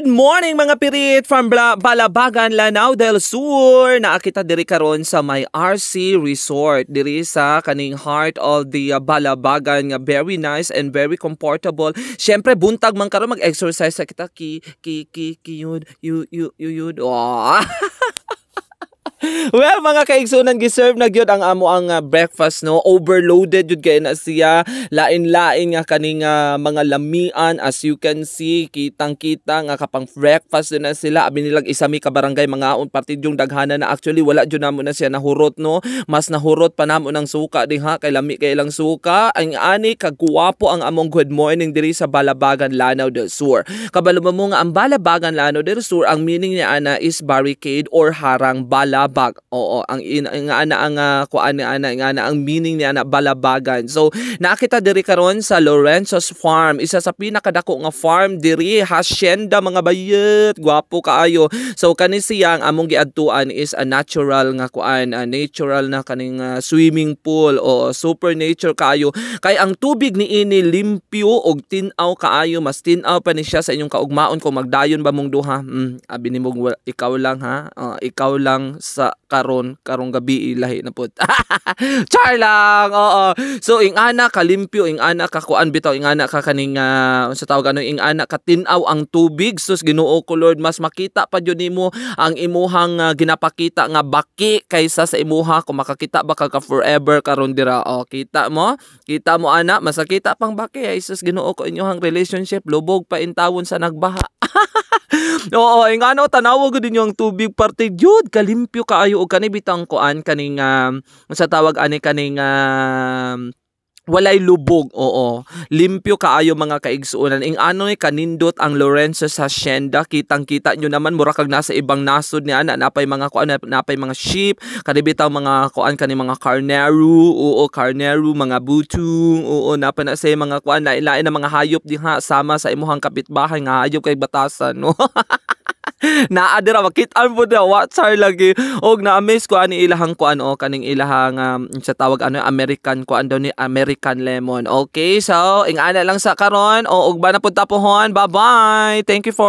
Good morning mga pirit from Balabagan, Lanao del Sur. Naakita diri karon sa may RC Resort diri sa kaning heart of the Balabagan nga very nice and very comfortable. Syempre buntag man karon mag-exercise sa kita yun. Oh. Well, mga kaigsunan, giserve na gyud ang amo ang breakfast, no? Overloaded jud kay na siya. Lain-lain nga kaning mga lamian, as you can see, kitang-kita nga kapang breakfast na sila. Abi nilang isami ka barangay mga partid yung daghana na actually wala jud namo na siya nahurot, no? Mas nahurot pa namo ng suka diha kay lami kay ilang suka. Ang ani kagwapo ang among good morning diri sa Balabagan, Lanao del Sur. Kabalo mo nga ang Balabagan, Lanao del Sur, ang meaning niya ana is barricade or harang balabag. Oo, ang meaning niya na Balabagan. So, nakita diri karon sa Lorenzo's Farm, isa sa pinakadako nga farm diri, hacienda mga bayet, gwapo kaayo. So, kani siya ang among giadtuan is a natural nga natural na kaning swimming pool o super nature kaayo. Kay ang tubig ni ini limpyo og tin-aw kaayo, mas tin-aw pa ni siya sa inyong kaugmaon kung magdayon ba mong duha. Abi nimo ikaw lang ha. Ikaw lang sa karong gabi ilahi na pud. Char lang. Oo. So ing ana kalimpyo, ing ana ka kuan bitaw, ing ana ka kaning sa tawag ing ana ka tin-aw ang tubig. Sus Ginoo ko Lord, mas makita pa jud nimo ang imuhang ginapakita nga baki kaysa sa imuha kung makakita ba ka forever karon dira. Kita mo ana, masakita pang baki. Ay sus Ginoo ko, inyong relationship lubog pa intawon sa nagbaha. Oo, ing ano tanawa gud ninyo ang tubig parte jud kalimpyo kaayo og kani bitang kuan kaning sa tawag ani kaning walay lubog. Oo, limpyo kaayo mga kaigsuonan. Ing ano ni kanindot ang Lorenzo's Hacienda, kitang-kita nyo naman mura kag nasa ibang nasod niya napay mga kuan, napay mga sheep, kanibitaw mga kuan kani mga carnero, mga butong, napay na say mga kuan lain na mga hayop diha sama sa imuhang kapitbahay nga hayop kay batasan, no. Naadira makitaan mo na watsar lagi og na-amaze ko ani ilahang kuan kaning ilahang sa tawag American kuan daw ni American lemon. Okay, so ing ana lang sa karon og ba na pud tapuhon. Bye bye, thank you for